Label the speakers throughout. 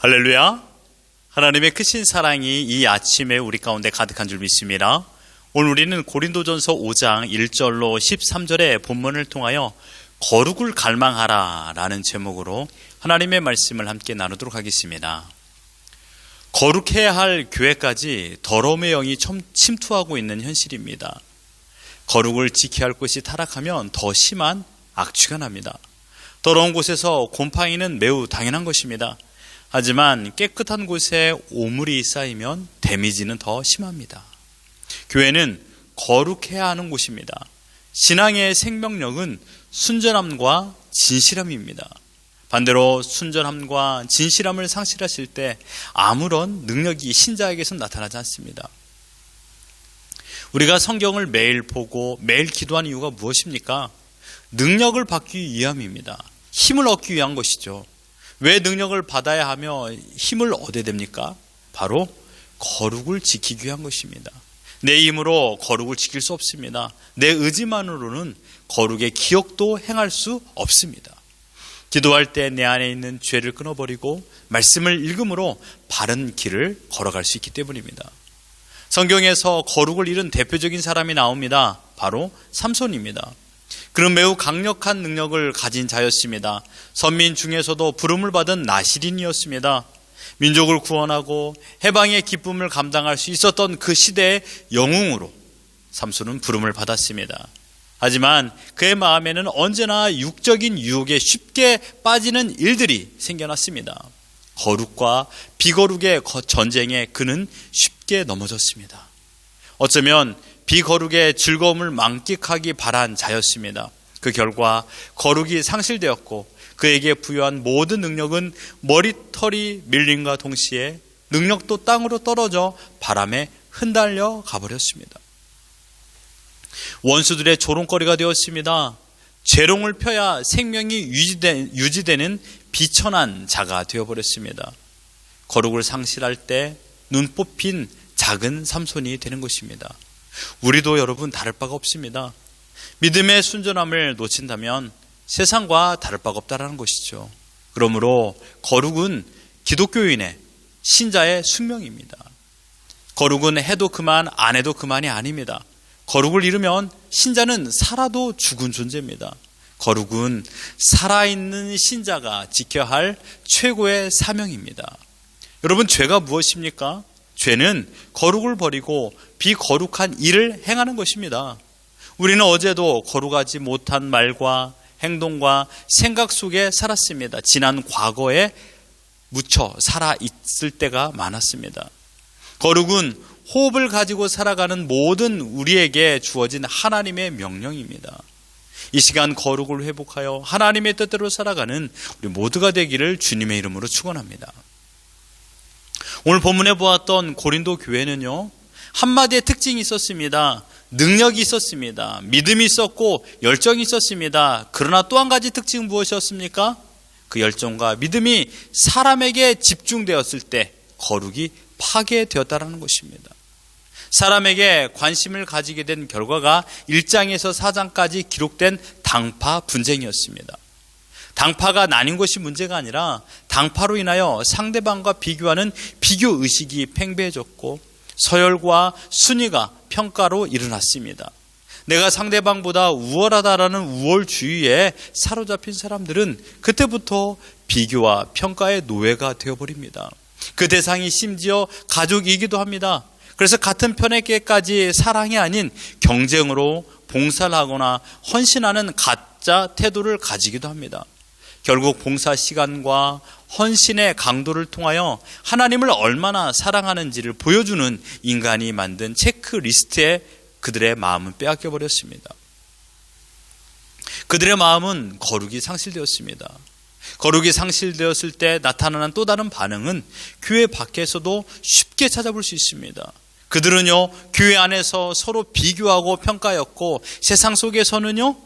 Speaker 1: 할렐루야. 하나님의 크신 사랑이 이 아침에 우리 가운데 가득한 줄 믿습니다. 오늘 우리는 고린도전서 5장 1절로 13절의 본문을 통하여 거룩을 갈망하라 라는 제목으로 하나님의 말씀을 함께 나누도록 하겠습니다. 거룩해야 할 교회까지 더러움의 영이 침투하고 있는 현실입니다. 거룩을 지켜야 할 곳이 타락하면 더 심한 악취가 납니다. 더러운 곳에서 곰팡이는 매우 당연한 것입니다. 하지만 깨끗한 곳에 오물이 쌓이면 데미지는 더 심합니다. 교회는 거룩해야 하는 곳입니다. 신앙의 생명력은 순전함과 진실함입니다. 반대로 순전함과 진실함을 상실하실 때 아무런 능력이 신자에게서 나타나지 않습니다. 우리가 성경을 매일 보고 매일 기도하는 이유가 무엇입니까? 능력을 받기 위함입니다. 힘을 얻기 위한 것이죠. 왜 능력을 받아야 하며 힘을 얻어야 됩니까? 바로 거룩을 지키기 위한 것입니다. 내 힘으로 거룩을 지킬 수 없습니다. 내 의지만으로는 거룩의 기억도 행할 수 없습니다. 기도할 때 내 안에 있는 죄를 끊어버리고 말씀을 읽음으로 바른 길을 걸어갈 수 있기 때문입니다. 성경에서 거룩을 잃은 대표적인 사람이 나옵니다. 바로 삼손입니다. 그는 매우 강력한 능력을 가진 자였습니다. 선민 중에서도 부름을 받은 나실인이었습니다. 민족을 구원하고 해방의 기쁨을 감당할 수 있었던 그 시대의 영웅으로 삼손은 부름을 받았습니다. 하지만 그의 마음에는 언제나 육적인 유혹에 쉽게 빠지는 일들이 생겨났습니다. 거룩과 비거룩의 전쟁에 그는 쉽게 넘어졌습니다. 어쩌면 비거룩의 즐거움을 만끽하기 바란 자였습니다. 그 결과 거룩이 상실되었고 그에게 부여한 모든 능력은 머리털이 밀림과 동시에 능력도 땅으로 떨어져 바람에 흩날려 가버렸습니다. 원수들의 조롱거리가 되었습니다. 재롱을 펴야 생명이 유지되는 비천한 자가 되어버렸습니다. 거룩을 상실할 때 눈 뽑힌 작은 삼손이 되는 것입니다. 우리도 여러분 다를 바가 없습니다. 믿음의 순전함을 놓친다면 세상과 다를 바가 없다라는 것이죠. 그러므로 거룩은 기독교인의 신자의 숙명입니다. 거룩은 해도 그만 안 해도 그만이 아닙니다. 거룩을 잃으면 신자는 살아도 죽은 존재입니다. 거룩은 살아있는 신자가 지켜야 할 최고의 사명입니다. 여러분, 죄가 무엇입니까? 죄는 거룩을 버리고 비거룩한 일을 행하는 것입니다. 우리는 어제도 거룩하지 못한 말과 행동과 생각 속에 살았습니다. 지난 과거에 묻혀 살아있을 때가 많았습니다. 거룩은 호흡을 가지고 살아가는 모든 우리에게 주어진 하나님의 명령입니다. 이 시간 거룩을 회복하여 하나님의 뜻대로 살아가는 우리 모두가 되기를 주님의 이름으로 축원합니다. 오늘 본문에 보았던 고린도 교회는요, 한마디의 특징이 있었습니다. 능력이 있었습니다. 믿음이 있었고 열정이 있었습니다. 그러나 또 한 가지 특징은 무엇이었습니까? 그 열정과 믿음이 사람에게 집중되었을 때 거룩이 파괴되었다는 것입니다. 사람에게 관심을 가지게 된 결과가 1장에서 4장까지 기록된 당파 분쟁이었습니다. 당파가 나뉜 것이 문제가 아니라 당파로 인하여 상대방과 비교하는 비교의식이 팽배해졌고 서열과 순위가 평가로 일어났습니다. 내가 상대방보다 우월하다라는 우월주의에 사로잡힌 사람들은 그때부터 비교와 평가의 노예가 되어버립니다. 그 대상이 심지어 가족이기도 합니다. 그래서 같은 편에게까지 사랑이 아닌 경쟁으로 봉사를 하거나 헌신하는 가짜 태도를 가지기도 합니다. 결국 봉사 시간과 헌신의 강도를 통하여 하나님을 얼마나 사랑하는지를 보여주는 인간이 만든 체크리스트에 그들의 마음은 빼앗겨 버렸습니다. 그들의 마음은 거룩이 상실되었습니다. 거룩이 상실되었을 때 나타나는 또 다른 반응은 교회 밖에서도 쉽게 찾아볼 수 있습니다. 그들은요, 교회 안에서 서로 비교하고 평가였고 세상 속에서는요,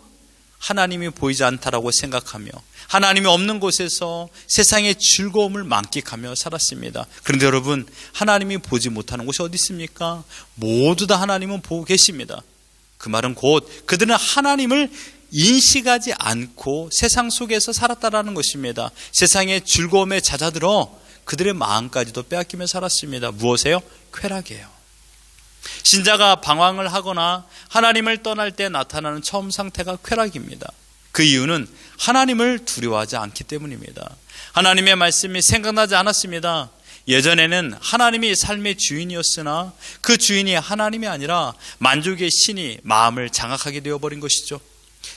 Speaker 1: 하나님이 보이지 않다라고 생각하며 하나님이 없는 곳에서 세상의 즐거움을 만끽하며 살았습니다. 그런데 여러분, 하나님이 보지 못하는 곳이 어디 있습니까? 모두 다 하나님은 보고 계십니다. 그 말은 곧 그들은 하나님을 인식하지 않고 세상 속에서 살았다라는 것입니다. 세상의 즐거움에 잦아들어 그들의 마음까지도 빼앗기며 살았습니다. 무엇이에요? 쾌락이에요. 신자가 방황을 하거나 하나님을 떠날 때 나타나는 처음 상태가 쾌락입니다. 그 이유는 하나님을 두려워하지 않기 때문입니다. 하나님의 말씀이 생각나지 않았습니다. 예전에는 하나님이 삶의 주인이었으나 그 주인이 하나님이 아니라 만족의 신이 마음을 장악하게 되어버린 것이죠.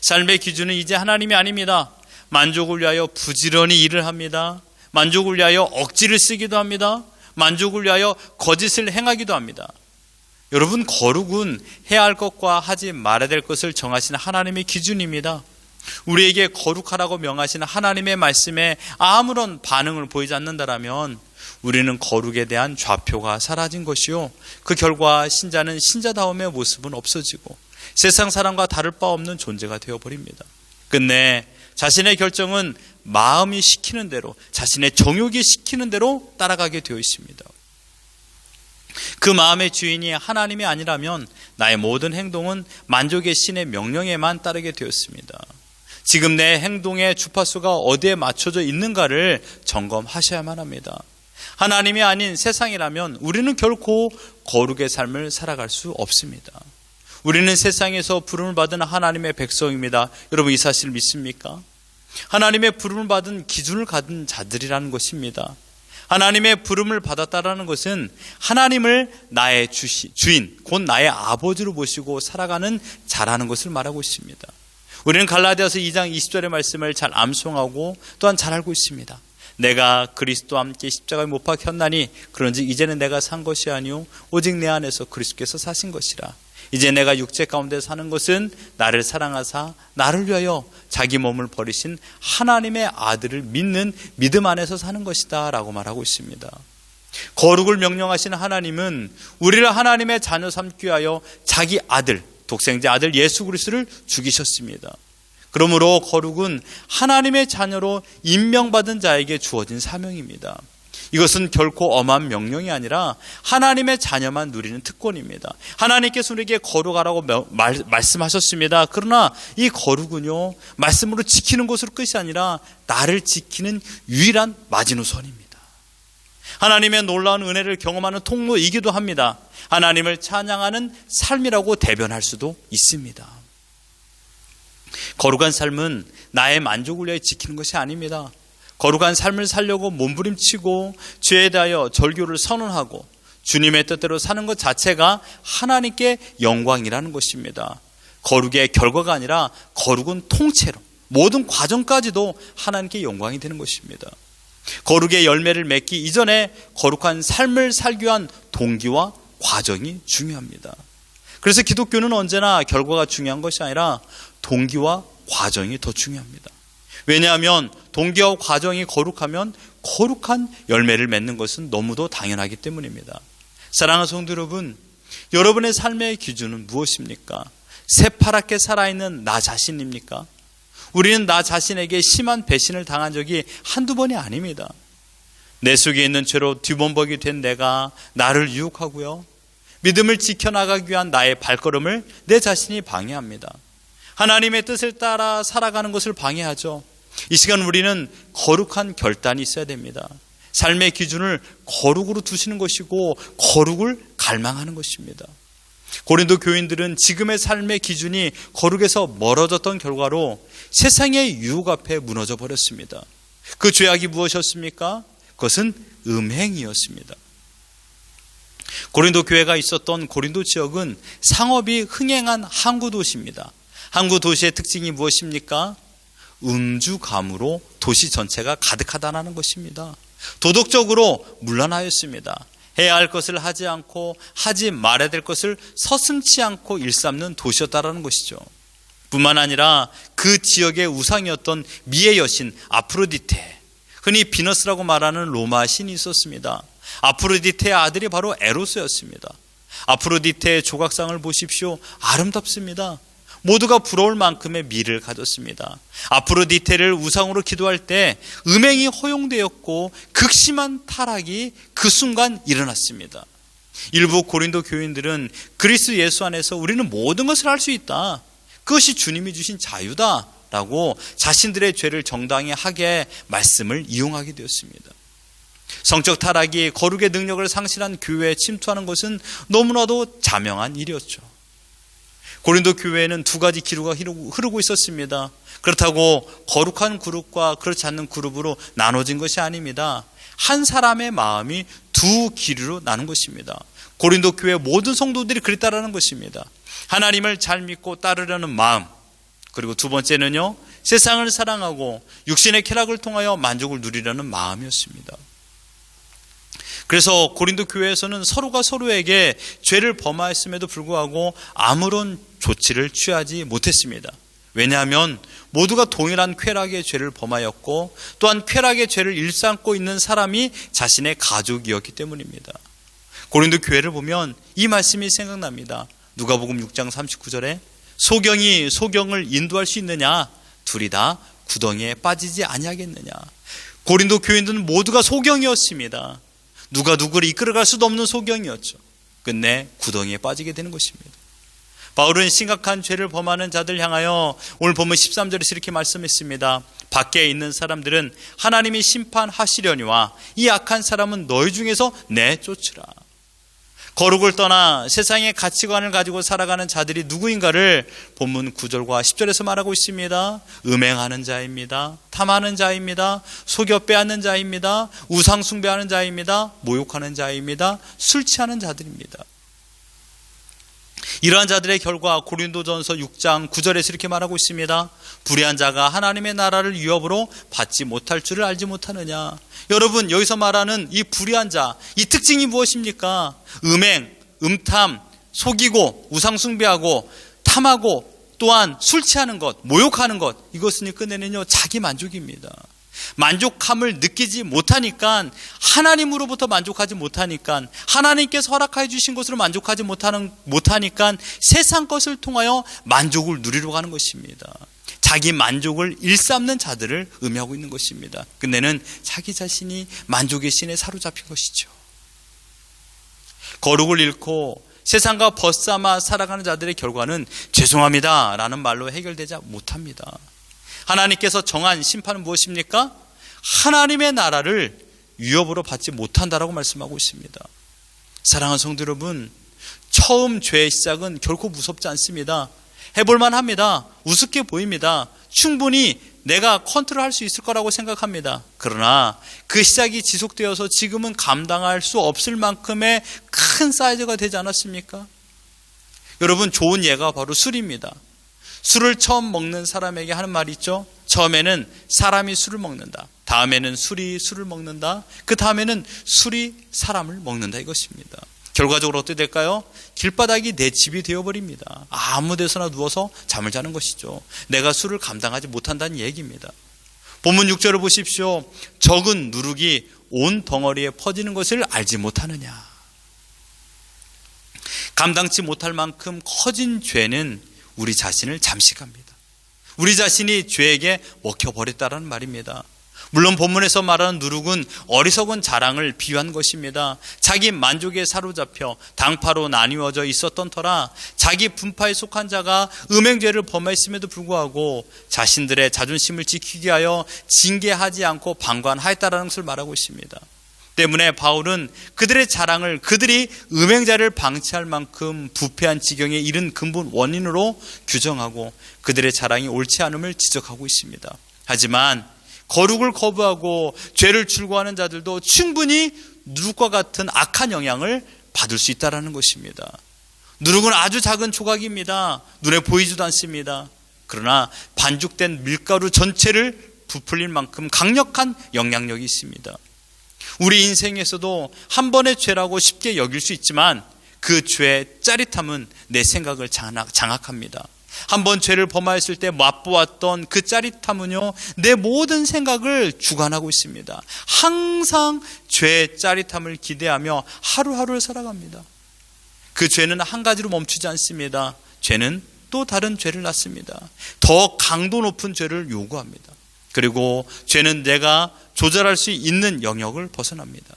Speaker 1: 삶의 기준은 이제 하나님이 아닙니다. 만족을 위하여 부지런히 일을 합니다. 만족을 위하여 억지를 쓰기도 합니다. 만족을 위하여 거짓을 행하기도 합니다. 여러분, 거룩은 해야 할 것과 하지 말아야 될 것을 정하신 하나님의 기준입니다. 우리에게 거룩하라고 명하시는 하나님의 말씀에 아무런 반응을 보이지 않는다라면 우리는 거룩에 대한 좌표가 사라진 것이요, 그 결과 신자는 신자다움의 모습은 없어지고 세상 사람과 다를 바 없는 존재가 되어버립니다. 끝내 자신의 결정은 마음이 시키는 대로, 자신의 정욕이 시키는 대로 따라가게 되어 있습니다. 그 마음의 주인이 하나님이 아니라면 나의 모든 행동은 만족의 신의 명령에만 따르게 되었습니다. 지금 내 행동의 주파수가 어디에 맞춰져 있는가를 점검하셔야만 합니다. 하나님이 아닌 세상이라면 우리는 결코 거룩의 삶을 살아갈 수 없습니다. 우리는 세상에서 부름을 받은 하나님의 백성입니다. 여러분, 이 사실 믿습니까? 하나님의 부름을 받은 기준을 가진 자들이라는 것입니다. 하나님의 부름을 받았다라는 것은 하나님을 나의 주인, 곧 나의 아버지로 모시고 살아가는 자라는 것을 말하고 있습니다. 우리는 갈라디아서 2장 20절의 말씀을 잘 암송하고 또한 잘 알고 있습니다. 내가 그리스도와 함께 십자가에 못 박혔나니 그런즉 이제는 내가 산 것이 아니요 오직 내 안에서 그리스도께서 사신 것이라. 이제 내가 육체 가운데 사는 것은 나를 사랑하사 나를 위하여 자기 몸을 버리신 하나님의 아들을 믿는 믿음 안에서 사는 것이다 라고 말하고 있습니다. 거룩을 명령하시는 하나님은 우리를 하나님의 자녀 삼기 위하여 자기 아들, 독생자 아들 예수 그리스도를 죽이셨습니다. 그러므로 거룩은 하나님의 자녀로 임명받은 자에게 주어진 사명입니다. 이것은 결코 엄한 명령이 아니라 하나님의 자녀만 누리는 특권입니다. 하나님께서 우리에게 거룩하라고 말씀하셨습니다. 그러나 이 거룩은요, 말씀으로 지키는 것으로 끝이 아니라 나를 지키는 유일한 마지노선입니다. 하나님의 놀라운 은혜를 경험하는 통로이기도 합니다. 하나님을 찬양하는 삶이라고 대변할 수도 있습니다. 거룩한 삶은 나의 만족을 위해 지키는 것이 아닙니다. 거룩한 삶을 살려고 몸부림치고 죄에 대하여 절교를 선언하고 주님의 뜻대로 사는 것 자체가 하나님께 영광이라는 것입니다. 거룩의 결과가 아니라 거룩은 통째로 모든 과정까지도 하나님께 영광이 되는 것입니다. 거룩의 열매를 맺기 이전에 거룩한 삶을 살기 위한 동기와 과정이 중요합니다. 그래서 기독교는 언제나 결과가 중요한 것이 아니라 동기와 과정이 더 중요합니다. 왜냐하면 동기와 과정이 거룩하면 거룩한 열매를 맺는 것은 너무도 당연하기 때문입니다. 사랑하는 성도 여러분, 여러분의 삶의 기준은 무엇입니까? 새파랗게 살아있는 나 자신입니까? 우리는 나 자신에게 심한 배신을 당한 적이 한두 번이 아닙니다. 내 속에 있는 죄로 뒤범벅이 된 내가 나를 유혹하고요, 믿음을 지켜나가기 위한 나의 발걸음을 내 자신이 방해합니다. 하나님의 뜻을 따라 살아가는 것을 방해하죠. 이 시간 우리는 거룩한 결단이 있어야 됩니다. 삶의 기준을 거룩으로 두시는 것이고 거룩을 갈망하는 것입니다. 고린도 교인들은 지금의 삶의 기준이 거룩에서 멀어졌던 결과로 세상의 유혹 앞에 무너져 버렸습니다. 그 죄악이 무엇이었습니까? 그것은 음행이었습니다. 고린도 교회가 있었던 고린도 지역은 상업이 흥행한 항구 도시입니다. 항구 도시의 특징이 무엇입니까? 음주감으로 도시 전체가 가득하다는 것입니다. 도덕적으로 문란하였습니다. 해야 할 것을 하지 않고 하지 말아야 될 것을 서슴지 않고 일삼는 도시였다는 것이죠. 뿐만 아니라 그 지역의 우상이었던 미의 여신 아프로디테, 흔히 비너스라고 말하는 로마 신이 있었습니다. 아프로디테의 아들이 바로 에로스였습니다. 아프로디테의 조각상을 보십시오. 아름답습니다. 모두가 부러울 만큼의 미를 가졌습니다. 아프로디테를 우상으로 기도할 때 음행이 허용되었고 극심한 타락이 그 순간 일어났습니다. 일부 고린도 교인들은 그리스도 예수 안에서 우리는 모든 것을 할 수 있다, 그것이 주님이 주신 자유다 라고 자신들의 죄를 정당히 하게 말씀을 이용하게 되었습니다. 성적 타락이 거룩의 능력을 상실한 교회에 침투하는 것은 너무나도 자명한 일이었죠. 고린도 교회에는 두 가지 기류가 흐르고 있었습니다. 그렇다고 거룩한 그룹과 그렇지 않는 그룹으로 나눠진 것이 아닙니다. 한 사람의 마음이 두 기류로 나눈 것입니다. 고린도 교회 모든 성도들이 그랬다라는 것입니다. 하나님을 잘 믿고 따르려는 마음, 그리고 두 번째는요, 세상을 사랑하고 육신의 쾌락을 통하여 만족을 누리려는 마음이었습니다. 그래서 고린도 교회에서는 서로가 서로에게 죄를 범하였음에도 불구하고 아무런 조치를 취하지 못했습니다. 왜냐하면 모두가 동일한 쾌락의 죄를 범하였고 또한 쾌락의 죄를 일삼고 있는 사람이 자신의 가족이었기 때문입니다. 고린도 교회를 보면 이 말씀이 생각납니다. 누가복음 6장 39절에 소경이 소경을 인도할 수 있느냐? 둘이 다 구덩이에 빠지지 아니하겠느냐? 고린도 교인들은 모두가 소경이었습니다. 누가 누구를 이끌어갈 수도 없는 소경이었죠. 끝내 구덩이에 빠지게 되는 것입니다. 바울은 심각한 죄를 범하는 자들 향하여 오늘 본문 13절에서 이렇게 말씀했습니다. 밖에 있는 사람들은 하나님이 심판하시려니와 이 악한 사람은 너희 중에서 내쫓으라. 거룩을 떠나 세상의 가치관을 가지고 살아가는 자들이 누구인가를 본문 9절과 10절에서 말하고 있습니다. 음행하는 자입니다. 탐하는 자입니다. 속여 빼앗는 자입니다. 우상 숭배하는 자입니다. 모욕하는 자입니다. 술 취하는 자들입니다. 이러한 자들의 결과 고린도전서 6장 9절에서 이렇게 말하고 있습니다. 불의한 자가 하나님의 나라를 위협으로 받지 못할 줄을 알지 못하느냐. 여러분, 여기서 말하는 이 불의한 자, 이 특징이 무엇입니까? 음행, 음탐, 속이고 우상 숭배하고 탐하고 또한 술 취하는 것, 모욕하는 것, 이것은 끝내는요 자기 만족입니다. 만족함을 느끼지 못하니까, 하나님으로부터 만족하지 못하니까, 하나님께서 허락해 주신 것으로 만족하지 못하니까 세상 것을 통하여 만족을 누리려고 하는 것입니다. 자기 만족을 일삼는 자들을 의미하고 있는 것입니다. 끝내는 자기 자신이 만족의 신에 사로잡힌 것이죠. 거룩을 잃고 세상과 벗삼아 살아가는 자들의 결과는 죄송합니다 라는 말로 해결되지 못합니다. 하나님께서 정한 심판은 무엇입니까? 하나님의 나라를 위협으로 받지 못한다라고 말씀하고 있습니다. 사랑하는 성도 여러분, 처음 죄의 시작은 결코 무섭지 않습니다. 해볼만 합니다. 우습게 보입니다. 충분히 내가 컨트롤할 수 있을 거라고 생각합니다. 그러나 그 시작이 지속되어서 지금은 감당할 수 없을 만큼의 큰 사이즈가 되지 않았습니까? 여러분, 좋은 예가 바로 술입니다. 술을 처음 먹는 사람에게 하는 말이 있죠. 처음에는 사람이 술을 먹는다. 다음에는 술이 술을 먹는다. 그 다음에는 술이 사람을 먹는다, 이것입니다. 결과적으로 어떻게 될까요? 길바닥이 내 집이 되어버립니다. 아무 데서나 누워서 잠을 자는 것이죠. 내가 술을 감당하지 못한다는 얘기입니다. 본문 6절을 보십시오. 적은 누룩이 온 덩어리에 퍼지는 것을 알지 못하느냐. 감당치 못할 만큼 커진 죄는 우리 자신을 잠식합니다. 우리 자신이 죄에게 먹혀버렸다는 말입니다. 물론 본문에서 말하는 누룩은 어리석은 자랑을 비유한 것입니다. 자기 만족에 사로잡혀 당파로 나뉘어져 있었던 터라 자기 분파에 속한 자가 음행죄를 범했음에도 불구하고 자신들의 자존심을 지키기 위하여 징계하지 않고 방관하였다라는 것을 말하고 있습니다. 때문에 바울은 그들의 자랑을, 그들이 음행자를 방치할 만큼 부패한 지경에 이른 근본 원인으로 규정하고 그들의 자랑이 옳지 않음을 지적하고 있습니다. 하지만 거룩을 거부하고 죄를 출구하는 자들도 충분히 누룩과 같은 악한 영향을 받을 수 있다는 것입니다. 누룩은 아주 작은 조각입니다. 눈에 보이지도 않습니다. 그러나 반죽된 밀가루 전체를 부풀릴 만큼 강력한 영향력이 있습니다. 우리 인생에서도 한 번의 죄라고 쉽게 여길 수 있지만 그 죄의 짜릿함은 내 생각을 장악합니다. 한 번 죄를 범하였을 때 맛보았던 그 짜릿함은요, 내 모든 생각을 주관하고 있습니다. 항상 죄의 짜릿함을 기대하며 하루하루를 살아갑니다. 그 죄는 한 가지로 멈추지 않습니다. 죄는 또 다른 죄를 낳습니다. 더 강도 높은 죄를 요구합니다. 그리고 죄는 내가 조절할 수 있는 영역을 벗어납니다.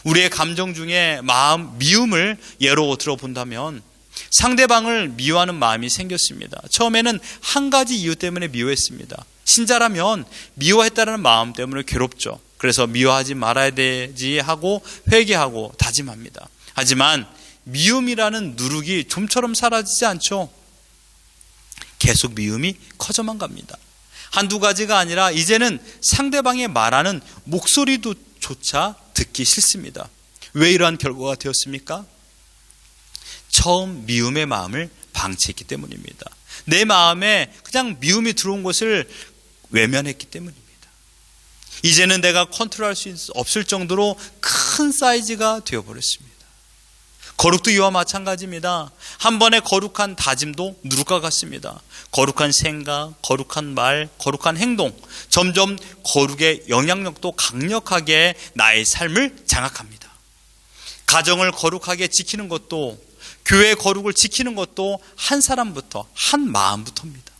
Speaker 1: 우리의 감정 중에 마음 미움을 예로 들어본다면 상대방을 미워하는 마음이 생겼습니다. 처음에는 한 가지 이유 때문에 미워했습니다. 신자라면 미워했다는 마음 때문에 괴롭죠. 그래서 미워하지 말아야 되지 하고 회개하고 다짐합니다. 하지만 미움이라는 누룩이 좀처럼 사라지지 않죠. 계속 미움이 커져만 갑니다. 한두 가지가 아니라 이제는 상대방의 말하는 목소리조차 듣기 싫습니다. 왜 이러한 결과가 되었습니까? 처음 미움의 마음을 방치했기 때문입니다. 내 마음에 그냥 미움이 들어온 것을 외면했기 때문입니다. 이제는 내가 컨트롤할 수 없을 정도로 큰 사이즈가 되어버렸습니다. 거룩도 이와 마찬가지입니다. 한 번의 거룩한 다짐도 누룩과 같습니다. 거룩한 생각, 거룩한 말, 거룩한 행동, 점점 거룩의 영향력도 강력하게 나의 삶을 장악합니다. 가정을 거룩하게 지키는 것도, 교회의 거룩을 지키는 것도 한 사람부터, 한 마음부터입니다.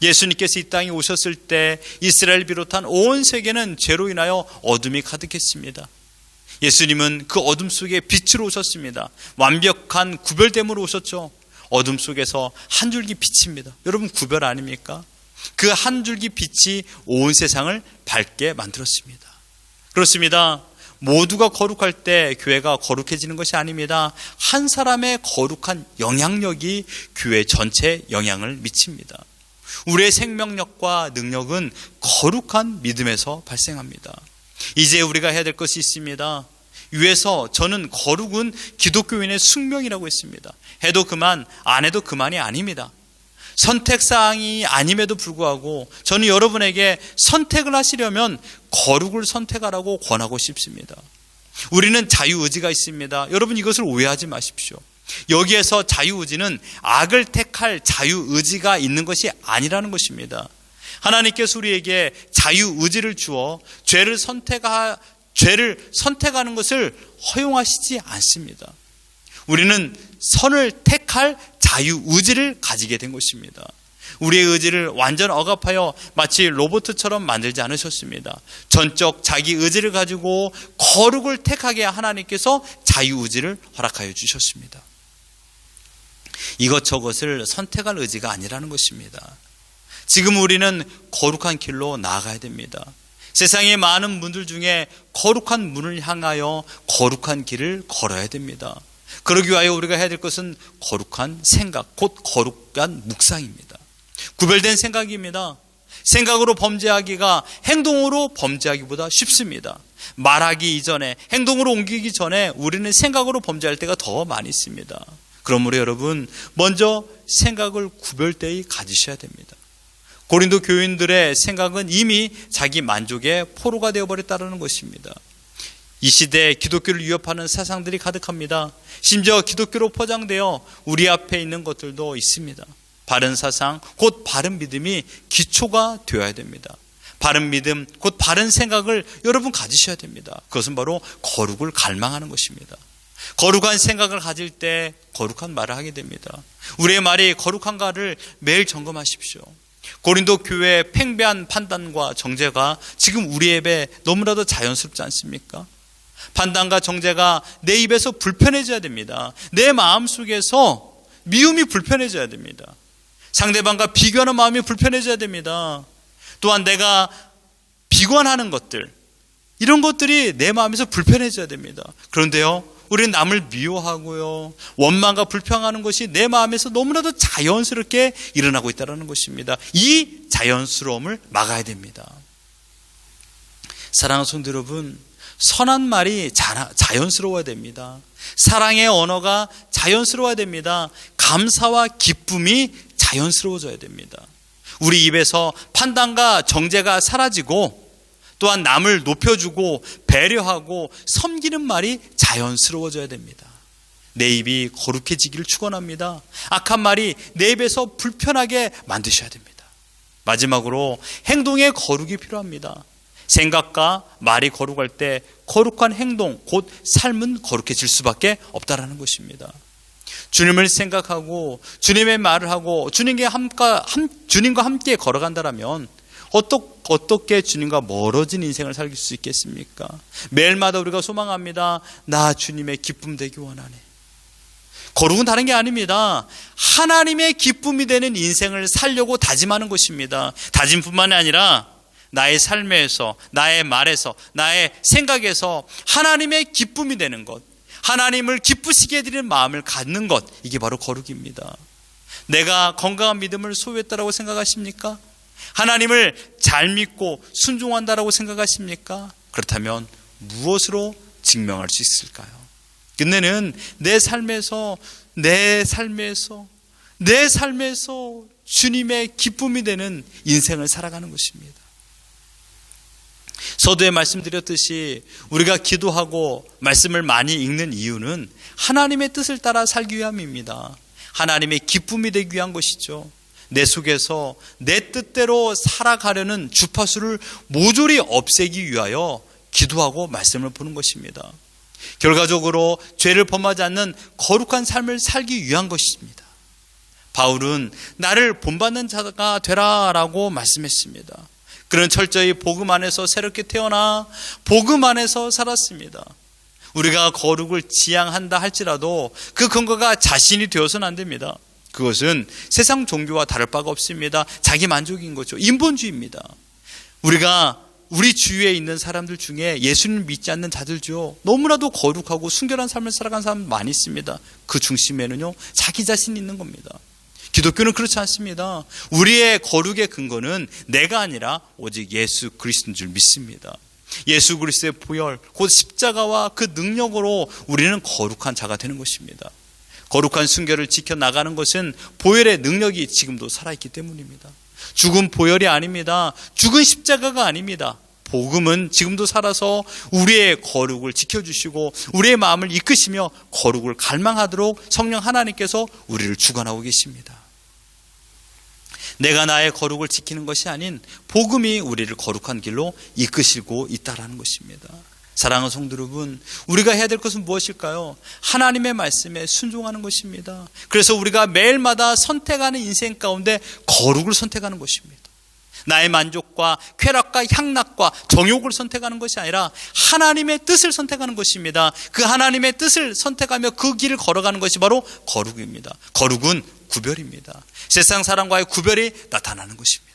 Speaker 1: 예수님께서 이 땅에 오셨을 때 이스라엘 비롯한 온 세계는 죄로 인하여 어둠이 가득했습니다. 예수님은 그 어둠 속에 빛으로 오셨습니다. 완벽한 구별됨으로 오셨죠. 어둠 속에서 한 줄기 빛입니다. 여러분, 구별 아닙니까? 그 한 줄기 빛이 온 세상을 밝게 만들었습니다. 그렇습니다. 모두가 거룩할 때 교회가 거룩해지는 것이 아닙니다. 한 사람의 거룩한 영향력이 교회 전체에 영향을 미칩니다. 우리의 생명력과 능력은 거룩한 믿음에서 발생합니다. 이제 우리가 해야 될 것이 있습니다. 위에서 저는 거룩은 기독교인의 숙명이라고 했습니다. 해도 그만, 안 해도 그만이 아닙니다. 선택사항이 아님에도 불구하고 저는 여러분에게 선택을 하시려면 거룩을 선택하라고 권하고 싶습니다. 우리는 자유의지가 있습니다. 여러분, 이것을 오해하지 마십시오. 여기에서 자유의지는 악을 택할 자유의지가 있는 것이 아니라는 것입니다. 하나님께서 우리에게 자유의지를 주어 죄를 선택하는 것을 허용하시지 않습니다. 우리는 선을 택할 자유의지를 가지게 된 것입니다. 우리의 의지를 완전 억압하여 마치 로봇처럼 만들지 않으셨습니다. 전적 자기 의지를 가지고 거룩을 택하게 하나님께서 자유의지를 허락하여 주셨습니다. 이것저것을 선택할 의지가 아니라는 것입니다. 지금 우리는 거룩한 길로 나아가야 됩니다. 세상의 많은 문들 중에 거룩한 문을 향하여 거룩한 길을 걸어야 됩니다. 그러기 위하여 우리가 해야 될 것은 거룩한 생각, 곧 거룩한 묵상입니다. 구별된 생각입니다. 생각으로 범죄하기가 행동으로 범죄하기보다 쉽습니다. 말하기 이전에, 행동으로 옮기기 전에 우리는 생각으로 범죄할 때가 더 많이 있습니다. 그러므로 여러분, 먼저 생각을 구별되이 가지셔야 됩니다. 고린도 교인들의 생각은 이미 자기 만족의 포로가 되어버렸다는 것입니다. 이 시대에 기독교를 위협하는 사상들이 가득합니다. 심지어 기독교로 포장되어 우리 앞에 있는 것들도 있습니다. 바른 사상, 곧 바른 믿음이 기초가 되어야 됩니다. 바른 믿음, 곧 바른 생각을 여러분 가지셔야 됩니다. 그것은 바로 거룩을 갈망하는 것입니다. 거룩한 생각을 가질 때 거룩한 말을 하게 됩니다. 우리의 말이 거룩한가를 매일 점검하십시오. 고린도 교회의 팽배한 판단과 정죄가 지금 우리 입에 너무나도 자연스럽지 않습니까? 판단과 정죄가 내 입에서 불편해져야 됩니다. 내 마음속에서 미움이 불편해져야 됩니다. 상대방과 비교하는 마음이 불편해져야 됩니다. 또한 내가 비관하는 것들, 이런 것들이 내 마음에서 불편해져야 됩니다. 그런데요, 우리는 남을 미워하고요, 원망과 불평하는 것이 내 마음에서 너무나도 자연스럽게 일어나고 있다는 것입니다. 이 자연스러움을 막아야 됩니다. 사랑하는 성도 여러분, 선한 말이 자연스러워야 됩니다. 사랑의 언어가 자연스러워야 됩니다. 감사와 기쁨이 자연스러워져야 됩니다. 우리 입에서 판단과 정죄가 사라지고, 또한 남을 높여주고 배려하고 섬기는 말이 자연스러워져야 됩니다. 내 입이 거룩해지기를 축원합니다. 악한 말이 내 입에서 불편하게 만드셔야 됩니다. 마지막으로 행동의 거룩이 필요합니다. 생각과 말이 거룩할 때 거룩한 행동, 곧 삶은 거룩해질 수밖에 없다라는 것입니다. 주님을 생각하고 주님의 말을 하고 주님과 함께 걸어간다라면 어떻게 주님과 멀어진 인생을 살 수 있겠습니까? 매일마다 우리가 소망합니다. 나 주님의 기쁨 되기 원하네. 거룩은 다른 게 아닙니다. 하나님의 기쁨이 되는 인생을 살려고 다짐하는 것입니다. 다짐뿐만 아니라 나의 삶에서, 나의 말에서, 나의 생각에서 하나님의 기쁨이 되는 것, 하나님을 기쁘시게 해드리는 마음을 갖는 것, 이게 바로 거룩입니다. 내가 건강한 믿음을 소유했다라고 생각하십니까? 하나님을 잘 믿고 순종한다라고 생각하십니까? 그렇다면 무엇으로 증명할 수 있을까요? 끝내는 내 삶에서 주님의 기쁨이 되는 인생을 살아가는 것입니다. 서두에 말씀드렸듯이 우리가 기도하고 말씀을 많이 읽는 이유는 하나님의 뜻을 따라 살기 위함입니다. 하나님의 기쁨이 되기 위한 것이죠. 내 속에서 내 뜻대로 살아가려는 주파수를 모조리 없애기 위하여 기도하고 말씀을 보는 것입니다. 결과적으로 죄를 범하지 않는 거룩한 삶을 살기 위한 것입니다. 바울은 나를 본받는 자가 되라라고 말씀했습니다. 그는 철저히 복음 안에서 새롭게 태어나 복음 안에서 살았습니다. 우리가 거룩을 지향한다 할지라도 그 근거가 자신이 되어서는 안 됩니다. 그것은 세상 종교와 다를 바가 없습니다. 자기 만족인 거죠. 인본주의입니다. 우리 주위에 있는 사람들 중에 예수님을 믿지 않는 자들죠. 너무나도 거룩하고 순결한 삶을 살아가는 사람 많이 있습니다. 그 중심에는요, 자기 자신이 있는 겁니다. 기독교는 그렇지 않습니다. 우리의 거룩의 근거는 내가 아니라 오직 예수 그리스도인 줄 믿습니다. 예수 그리스도의 보혈, 곧 십자가와 그 능력으로 우리는 거룩한 자가 되는 것입니다. 거룩한 순결을 지켜나가는 것은 보혈의 능력이 지금도 살아있기 때문입니다. 죽은 보혈이 아닙니다. 죽은 십자가가 아닙니다. 복음은 지금도 살아서 우리의 거룩을 지켜주시고 우리의 마음을 이끄시며 거룩을 갈망하도록 성령 하나님께서 우리를 주관하고 계십니다. 내가 나의 거룩을 지키는 것이 아닌 복음이 우리를 거룩한 길로 이끄시고 있다라는 것입니다. 사랑하는 성도 여러분, 우리가 해야 될 것은 무엇일까요? 하나님의 말씀에 순종하는 것입니다. 그래서 우리가 매일마다 선택하는 인생 가운데 거룩을 선택하는 것입니다. 나의 만족과 쾌락과 향락과 정욕을 선택하는 것이 아니라 하나님의 뜻을 선택하는 것입니다. 그 하나님의 뜻을 선택하며 그 길을 걸어가는 것이 바로 거룩입니다. 거룩은 구별입니다. 세상 사람과의 구별이 나타나는 것입니다.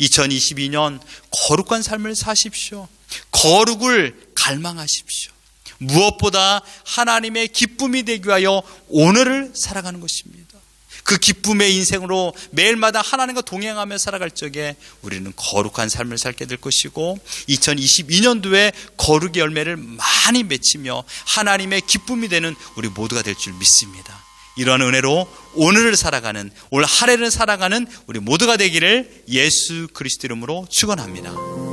Speaker 1: 2022년 거룩한 삶을 사십시오. 거룩을 갈망하십시오. 무엇보다 하나님의 기쁨이 되기 위하여 오늘을 살아가는 것입니다. 그 기쁨의 인생으로 매일마다 하나님과 동행하며 살아갈 적에 우리는 거룩한 삶을 살게 될 것이고 2022년도에 거룩의 열매를 많이 맺히며 하나님의 기쁨이 되는 우리 모두가 될 줄 믿습니다. 이러한 은혜로 오늘을 살아가는, 올 한 해를 살아가는 우리 모두가 되기를 예수 그리스도 이름으로 축원합니다.